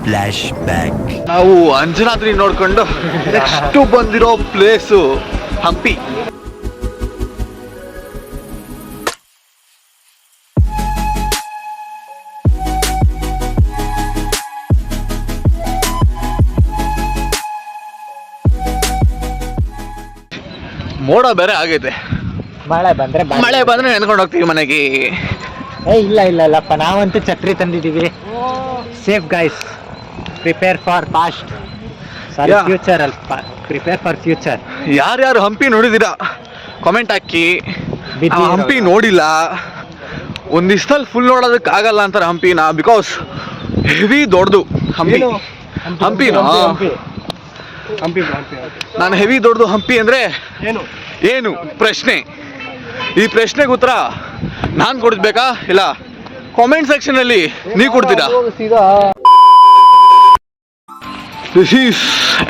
Flash back. ನಾವು ಅಂಜನಾದ್ರಿ ನೋಡ್ಕೊಂಡು next ಬಂದಿರೋ ಪ್ಲೇಸು ಹಂಪಿ. ಮೋಡ ಬೇರೆ ಆಗೈತೆ. ಮಳೆ ಬಂದ್ರೆ ನೆನ್ಕೊಂಡು ಹೋಗ್ತೀವಿ ಮನೆಗೆ. ಇಲ್ಲಪ್ಪ, ನಾವಂತೂ ಛತ್ರಿ ತಂದಿದ್ದೀವಿ. Safe guys, prepare for past, future ಅಲ್ಪ, ಪ್ರಿಪೇರ್ ಫಾರ್ ಫ್ಯೂಚರ್. ಯಾರ್ಯಾರು ಹಂಪಿ ನೋಡಿದ್ದೀರಾ ಕಾಮೆಂಟ್ ಹಾಕಿ. ಹಂಪಿ ನೋಡಿಲ್ಲ, ಒಂದು ದಿವಸದಲ್ಲಿ ಫುಲ್ ನೋಡೋದಕ್ಕಾಗಲ್ಲ ಅಂತಾರೆ ಹಂಪಿನ, ಬಿಕಾಸ್ ಹೆವಿ ದೊಡ್ಡದು ಹಂಪಿನ. ನಾನು ಹೆವಿ ದೊಡ್ಡದು ಹಂಪಿ ಅಂದರೆ ಏನು ಪ್ರಶ್ನೆ. ಈ ಪ್ರಶ್ನೆಗೆ ಉತ್ತರ ನಾನು ಕೊಡ್ಬೇಕಾ ಇಲ್ಲ ಕಾಮೆಂಟ್ ಸೆಕ್ಷನಲ್ಲಿ ನೀವು ಕೊಡ್ತೀರಾ? This is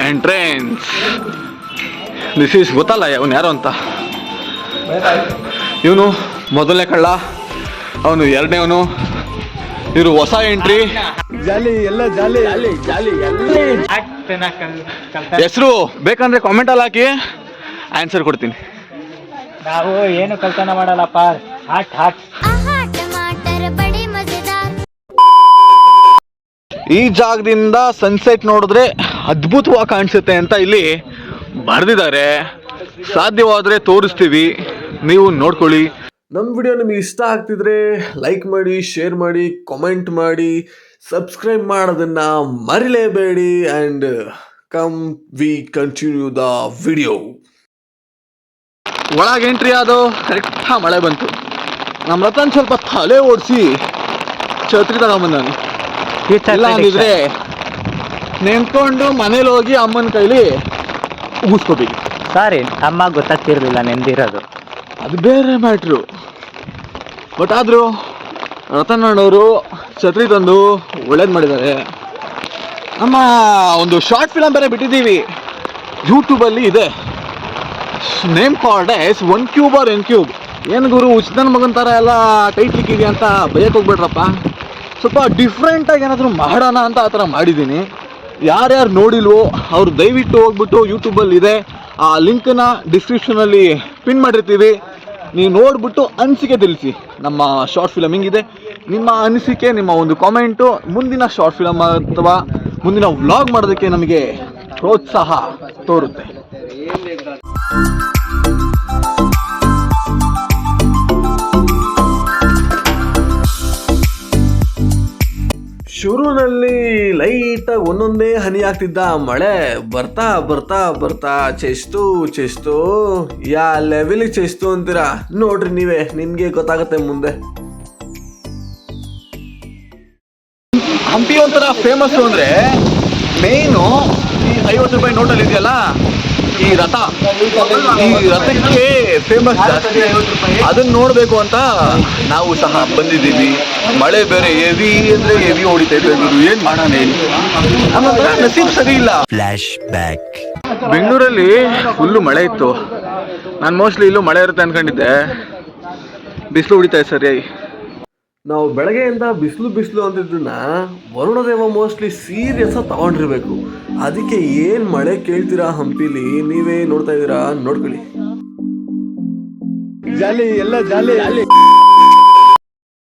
entrance. This is ಗೊತ್ತಲ್ಲ ಅವನು ಯಾರು ಅಂತ. ಇವನು ಮೊದಲನೇ ಕಳ್ಳ, ಅವನು ಎರಡನೇವನು, ಇವರು ಹೊಸ ಎಂಟ್ರಿ. ಹೆಸರು ಬೇಕಂದ್ರೆ ಕಾಮೆಂಟಲ್ಲಿ ಹಾಕಿ, ಆನ್ಸರ್ ಕೊಡ್ತೀನಿ. ನಾವು ಏನು ಕಲ್ತನ ಮಾಡಲ್ಲಪ್ಪ. ಈ ಜಾಗದಿಂದ ಸನ್ಸೆಟ್ ನೋಡಿದ್ರೆ ಅದ್ಭುತವಾಗಿ ಕಾಣಿಸುತ್ತೆ ಅಂತ ಇಲ್ಲಿ ಬರೆದಿದ್ದಾರೆ. ಸಾಧ್ಯವಾದರೆ ತೋರಿಸ್ತೀವಿ, ನೀವು ನೋಡ್ಕೊಳ್ಳಿ. ನಮ್ಮ ವಿಡಿಯೋ ನಿಮಗೆ ಇಷ್ಟ ಆಗ್ತಿದ್ರೆ ಲೈಕ್ ಮಾಡಿ, ಶೇರ್ ಮಾಡಿ, ಕಾಮೆಂಟ್ ಮಾಡಿ, ಸಬ್ಸ್ಕ್ರೈಬ್ ಮಾಡೋದನ್ನ ಮರಿಲೇಬೇಡಿ. And come we continue the video. ಒಳಗೆ ಎಂಟ್ರಿ ಆದೋ ಕರೆಕ್ಟಾಗಿ ಮಳೆ ಬಂತು. ನಮ್ಮ ರತನ್ ಸ್ವಲ್ಪ ತಲೆ ಓಡಿಸಿ ಛತ್ರಿ ತಗೊಂಬಂದ. ಇಲ್ಲ ಅಂದಿದ್ರೆ ನೆನ್ಕೊಂಡು ಮನೇಲಿ ಹೋಗಿ ಅಮ್ಮನ ಕೈಲಿ ಉಗಿಸ್ಕೋಬೇಕು. ಸಾರಿ, ಅಮ್ಮ ಗೊತ್ತಾಗ್ತಿರ್ಲಿಲ್ಲ ನೆಂದಿರೋದು, ಅದು ಬೇರೆ ಮ್ಯಾಟ್ರು. ಬಟ್ ಆದರೂ ರತನ್ ಅಣ್ಣವರು ಛತ್ರಿ ತಂದು ಒಳ್ಳೇದು ಮಾಡಿದ್ದಾರೆ. ನಮ್ಮ ಒಂದು ಶಾರ್ಟ್ ಫಿಲಮ್ ಬೇರೆ ಬಿಟ್ಟಿದ್ದೀವಿ, ಯೂಟ್ಯೂಬಲ್ಲಿ ಇದೆ. Name card S one cube R N cube. ಏನು ಗುರು ಉಚಿತನ ಮಗನ ಥರ ಎಲ್ಲ ಟೈಟ್ ಲಿಕ್ಕಿದೆ ಅಂತ ಬಯಕ್ಕೆ ಹೋಗ್ಬೇಡ್ರಪ್ಪ. ಸ್ವಲ್ಪ ಡಿಫ್ರೆಂಟಾಗಿ ಏನಾದರೂ ಮಾಡೋಣ ಅಂತ ಆ ಥರ ಮಾಡಿದ್ದೀನಿ. ಯಾರ್ಯಾರು ನೋಡಿಲ್ವೋ ಅವರು ದಯವಿಟ್ಟು ಹೋಗ್ಬಿಟ್ಟು ಯೂಟ್ಯೂಬಲ್ಲಿ ಇದೆ, ಆ ಲಿಂಕನ್ನ ಡಿಸ್ಕ್ರಿಪ್ಷನಲ್ಲಿ ಪಿನ್ ಮಾಡಿರ್ತೀವಿ. ನೀವು ನೋಡಿಬಿಟ್ಟು ಅನಿಸಿಕೆ ತಿಳಿಸಿ. ನಮ್ಮ ಶಾರ್ಟ್ ಫಿಲಮ್ ಹಿಂಗಿದೆ, ನಿಮ್ಮ ಅನಿಸಿಕೆ, ನಿಮ್ಮ ಒಂದು ಕಾಮೆಂಟು ಮುಂದಿನ ಶಾರ್ಟ್ ಫಿಲಮ್ ಅಥವಾ ಮುಂದಿನ ವ್ಲಾಗ್ ಮಾಡೋದಕ್ಕೆ ನಮಗೆ ಪ್ರೋತ್ಸಾಹ ತೋರುತ್ತೆ. ಶುರುನಲ್ಲಿ ಲೈಟಾಗಿ ಒಂದೊಂದೇ ಹನಿ ಆಗ್ತಿದ್ದ ಮಳೆ ಬರ್ತಾ ಬರ್ತಾ ಬರ್ತಾ ಚೆಸ್ತು ಯಾ ಲೆವೆಲಿಗೆ ಚೆಸ್ತು ಅಂತೀರಾ ನೋಡ್ರಿ ನೀವೇ, ನಿಮ್ಗೆ ಗೊತ್ತಾಗತ್ತೆ ಮುಂದೆ. ಹಂಪಿ ಒಂಥರ ಫೇಮಸ್ಸು ಅಂದರೆ ಮೇಯ್ನು ಈ 50 ರೂಪಾಯಿ ನೋಟಲ್ಲಿ ಇದೆಯಲ್ಲ ಈ ರಥಕ್ಕೆ ಫೇಮಸ್ ಜಾಸ್ತಿ. ಅದನ್ನ ನೋಡಬೇಕು ಅಂತ ನಾವು ಸಹ ಬಂದಿದ್ದೀವಿ. ಮಳೆ ಬೇರೆ ಹೆವಿ ಅಂದರೆ ಹೆವಿ ಹೊಡಿತೈತೆ. ಏನು ಮಾಡೋಣ ಹೇಳಿ, ನಮ್ಮ ನಸೀಬ್ ಸರಿ ಇಲ್ಲ. Flash back. ಬೆಂಗಳೂರಲ್ಲಿ ಫುಲ್ಲು ಮಳೆ ಇತ್ತು. ನಾನು ಮೋಸ್ಟ್ಲಿ ಇಲ್ಲೂ ಮಳೆ ಇರುತ್ತೆ ಅಂದ್ಕೊಂಡಿದ್ದೆ, ಬಿಸಿಲು ಹೊಡಿತಾಯಿದೆ ಸರಿಯಾಗಿ. ನಾವು ಬೆಳಗ್ಗೆಯಿಂದ ಬಿಸಿಲು ಅಂತಿದ್ದನ್ನ ವರುಣದೇವ ಮೋಸ್ಟ್ಲಿ ಸೀರಿಯಸ್ ತಗೊಂಡಿರ್ಬೇಕು. ಅದಕ್ಕೆ ಏನ್ ಮಳೆ ಕೇಳ್ತೀರಾ ಹಂಪಿಲಿ, ನೀವೇ ನೋಡ್ತಾ ಇದ್ದೀರಾ, ನೋಡ್ಕೊಳ್ಳಿ.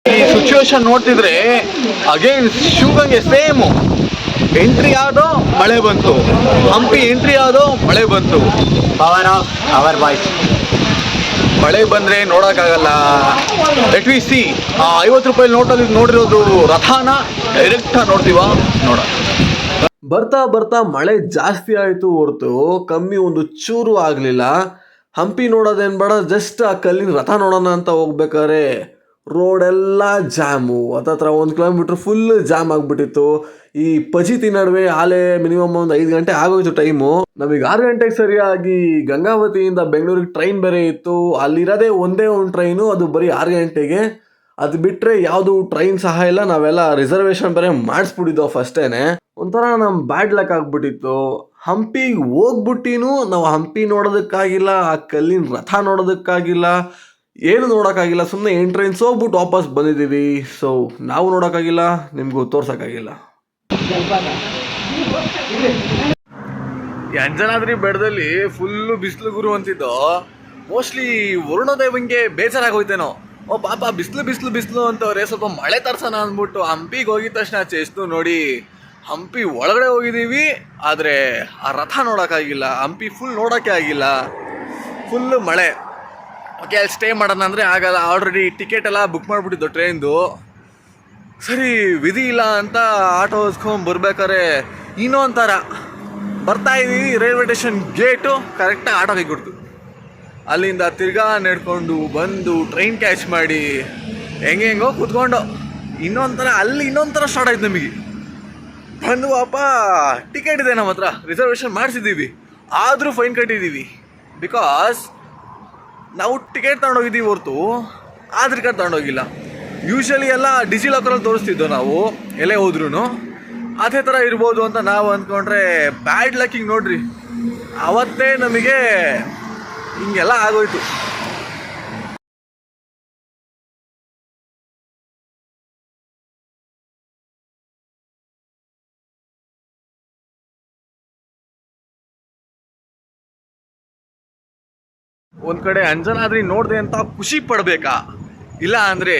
ಈ ಸಿಚುವೇಶನ್ ನೋಡ್ತಿದ್ರೆ ಅಗೇನ್ ಶಿವಗಂಗೆ ಸೇಮು. ಎಂಟ್ರಿ ಆದೋ ಮಳೆ ಬಂತು, ಹಂಪಿ ಎಂಟ್ರಿ ಆದೋ ಮಳೆ ಬಂತು. Power of our voice. ಮಳೆ ಬಂದರೆ ನೋಡೋಕ್ಕಾಗಲ್ಲ. Let we C. ಆ 50 ರೂಪಾಯಿ ನೋಟಲ್ಲಿ ನೋಡಿರೋದು ರಥಾನ ಡೈರೆಕ್ಟಾಗಿ ನೋಡ್ತೀವ ನೋಡ. ಬರ್ತಾ ಬರ್ತಾ ಮಳೆ ಜಾಸ್ತಿ ಆಯಿತು ಹೊರತು ಕಮ್ಮಿ ಒಂದು ಚೂರು ಆಗಲಿಲ್ಲ. ಹಂಪಿ ನೋಡೋದೇನು ಬೇಡ, ಜಸ್ಟ್ ಆ ಕಲ್ಲಿನ ರಥ ನೋಡೋಣ ಅಂತ ಹೋಗ್ಬೇಕಾದ್ರೆ ರೋಡೆಲ್ಲ ಜಾಮು. ಹತ್ತತ್ರ 1 ಕಿಲೋಮೀಟ್ರ್ ಫುಲ್ ಜಾಮ್ ಆಗಿಬಿಟ್ಟಿತ್ತು. ಈ ಪಜಿತಿ ನಡುವೆ ಆಲೆ ಮಿನಿಮಮ್ ಒಂದು 5 ಗಂಟೆ ಆಗೋಯ್ತು ಟೈಮು. ನಮಗೆ 6 ಗಂಟೆಗೆ ಸರಿಯಾಗಿ ಗಂಗಾವತಿಯಿಂದ ಬೆಂಗಳೂರಿಗೆ ಟ್ರೈನ್ ಬೇರೆ ಇತ್ತು. ಅಲ್ಲಿರೋದೇ ಒಂದೇ ಒಂದು ಟ್ರೈನು, ಅದು ಬರೀ 6 ಗಂಟೆಗೆ. ಅದು ಬಿಟ್ಟರೆ ಯಾವುದು ಟ್ರೈನ್ ಸಹ ಇಲ್ಲ. ನಾವೆಲ್ಲ ರಿಸರ್ವೇಷನ್ ಬೇರೆ ಮಾಡಿಸ್ಬಿಟ್ಟಿದ್ದೋ ಫಸ್ಟೇನೆ. ಒಂಥರ ನಮ್ಮ ಬ್ಯಾಡ್ ಲಕ್ ಆಗಿಬಿಟ್ಟಿತ್ತು. ಹಂಪಿಗೆ ಹೋಗ್ಬಿಟ್ಟಿನೂ ನಾವು ಹಂಪಿ ನೋಡೋದಕ್ಕಾಗಿಲ್ಲ, ಆ ಕಲ್ಲಿನ ರಥ ನೋಡೋದಕ್ಕಾಗಿಲ್ಲ, ಏನು ನೋಡೋಕ್ಕಾಗಿಲ್ಲ. ಸುಮ್ಮನೆ ಎಂಟ್ರೆನ್ಸ್ ಹೋಗ್ಬಿಟ್ಟು ವಾಪಸ್ ಬಂದಿದ್ದೀವಿ. ಸೊ ನಾವು ನೋಡೋಕ್ಕಾಗಿಲ್ಲ, ನಿಮಗೂ ತೋರ್ಸೋಕ್ಕಾಗಿಲ್ಲ. ಈ ಅಂಜನಾದ್ರಿ ಬೆಟ್ಟದಲ್ಲಿ ಫುಲ್ಲು ಬಿಸಿಲು ಗುರು ಅಂತಿದ್ದು ಮೋಸ್ಟ್ಲಿ ವರುಣೋದಯವಂಗೆ ಬೇಜಾರಾಗೋಯ್ತೇನೋ. ಓ ಪಾಪ ಬಿಸಿಲು ಬಿಸಿಲು ಬಿಸಿಲು ಅಂತವ್ರೆ, ಸ್ವಲ್ಪ ಮಳೆ ತರ್ಸೋಣ ಅಂದ್ಬಿಟ್ಟು ಹಂಪಿಗೆ ಹೋಗಿದ ತಕ್ಷಣ ಚೆಸ್ತು ನೋಡಿ ಹಂಪಿ ಒಳಗಡೆ ಹೋಗಿದ್ದೀವಿ, ಆದರೆ ಆ ರಥ ನೋಡೋಕ್ಕಾಗಿಲ್ಲ, ಹಂಪಿ ಫುಲ್ ನೋಡೋಕ್ಕೆ ಆಗಿಲ್ಲ, ಫುಲ್ಲು ಮಳೆ. ಓಕೆ, ಅಲ್ಲಿ ಸ್ಟೇ ಮಾಡೋಣ ಅಂದರೆ ಆಗಲ್ಲ, ಆಲ್ರೆಡಿ ಟಿಕೆಟ್ ಎಲ್ಲ ಬುಕ್ ಮಾಡಿಬಿಟ್ಟಿದ್ದು ಟ್ರೈನ್ದು. ಸರಿ ವಿಧಿ ಇಲ್ಲ ಅಂತ ಆಟೋ ಹೊಸ್ಕೊಂಡು ಬರ್ಬೇಕಾರೆ ಇನ್ನೊಂಥರ ಬರ್ತಾ ಇದ್ದೀವಿ, ರೈಲ್ವೆ ಸ್ಟೇಷನ್ ಗೇಟು ಕರೆಕ್ಟಾಗಿ ಆಟೋ ಕೈಕೊಡ್ತು. ಅಲ್ಲಿಂದ ತಿರ್ಗಾ ನಡ್ಕೊಂಡು ಬಂದು ಟ್ರೈನ್ ಕ್ಯಾಚ್ ಮಾಡಿ ಹೆಂಗೋ ಕೂತ್ಕೊಂಡು ಅಲ್ಲಿ ಇನ್ನೊಂಥರ ಸ್ಟಾರ್ಟ್ ಆಯ್ತು ನಮಗೆ. ಬಂದು ಪಾಪ ಟಿಕೆಟ್ ಇದೆ ನಮ್ಮ ಹತ್ರ, ರಿಸರ್ವೇಷನ್ ಮಾಡಿಸಿದ್ದೀವಿ, ಆದರೂ ಫೈನ್ ಕಟ್ಟಿದ್ದೀವಿ. ಬಿಕಾಸ್ ನಾವು ಟಿಕೆಟ್ ತಗೊಂಡೋಗಿದ್ದೀವಿ ಹೊರತು ಆಧಾರ್ ಕಾರ್ಡ್ ತಗೊಂಡೋಗಿಲ್ಲ. ಯೂಶ್ವಲಿ ಎಲ್ಲ ಡಿಜಿಲಾಕರಲ್ಲಿ ತೋರಿಸ್ತಿದ್ದೋ ನಾವು ಎಲ್ಲೇ ಹೋದ್ರೂ, ಅದೇ ಥರ ಇರ್ಬೋದು ಅಂತ ನಾವು ಅಂದ್ಕೊಂಡ್ರೆ ಬ್ಯಾಡ್ ಲಕ್ಕಿಂಗ್ ನೋಡ್ರಿ, ಅವತ್ತೇ ನಮಗೆ ಹಿಂಗೆಲ್ಲ ಆಗೋಯ್ತು. ಒಂದು ಕಡೆ ಅಂಜನಾದ್ರಿ ನೋಡಿದೆ ಅಂತ ಖುಷಿ ಪಡಬೇಕಾ, ಇಲ್ಲ ಅಂದರೆ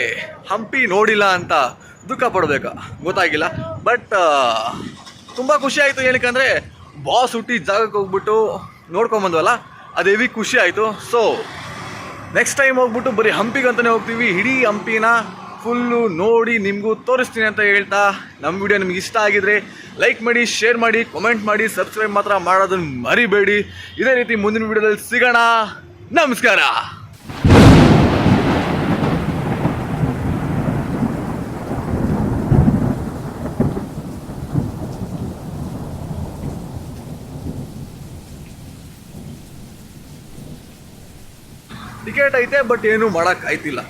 ಹಂಪಿ ನೋಡಿಲ್ಲ ಅಂತ ದುಃಖ ಪಡಬೇಕಾ ಗೊತ್ತಾಗಿಲ್ಲ. ಬಟ್ ತುಂಬ ಖುಷಿ ಆಯಿತು, ಏನಕ್ಕಂದರೆ ಬಾಸ್ ಹುಟ್ಟಿ ಜಾಗಕ್ಕೆ ಹೋಗ್ಬಿಟ್ಟು ನೋಡ್ಕೊಂಬಂದ್ವಲ್ಲ, ಅದು ಹೆವಿ ಖುಷಿ ಆಯಿತು. ಸೊ ನೆಕ್ಸ್ಟ್ ಟೈಮ್ ಹೋಗ್ಬಿಟ್ಟು ಬರೀ ಹಂಪಿಗೆ ಅಂತಲೇ ಹೋಗ್ತೀವಿ, ಇಡೀ ಹಂಪಿನ ಫುಲ್ಲು ನೋಡಿ ನಿಮಗೂ ತೋರಿಸ್ತೀನಿ ಅಂತ ಹೇಳ್ತಾ, ನಮ್ಮ ವಿಡಿಯೋ ನಿಮ್ಗೆ ಇಷ್ಟ ಆಗಿದ್ರೆ ಲೈಕ್ ಮಾಡಿ, ಶೇರ್ ಮಾಡಿ, ಕಮೆಂಟ್ ಮಾಡಿ, ಸಬ್ಸ್ಕ್ರೈಬ್ ಮಾತ್ರ ಮಾಡೋದನ್ನು ಮರಿಬೇಡಿ. ಇದೇ ರೀತಿ ಮುಂದಿನ ವಿಡಿಯೋದಲ್ಲಿ ಸಿಗೋಣ. ನಮಸ್ಕಾರ. ಟಿಕೆಟ್ ಐತೆ, ಬಟ್ ಏನು ಮಾಡೋಕ್ಕಾಯ್ತಿಲ್ಲ.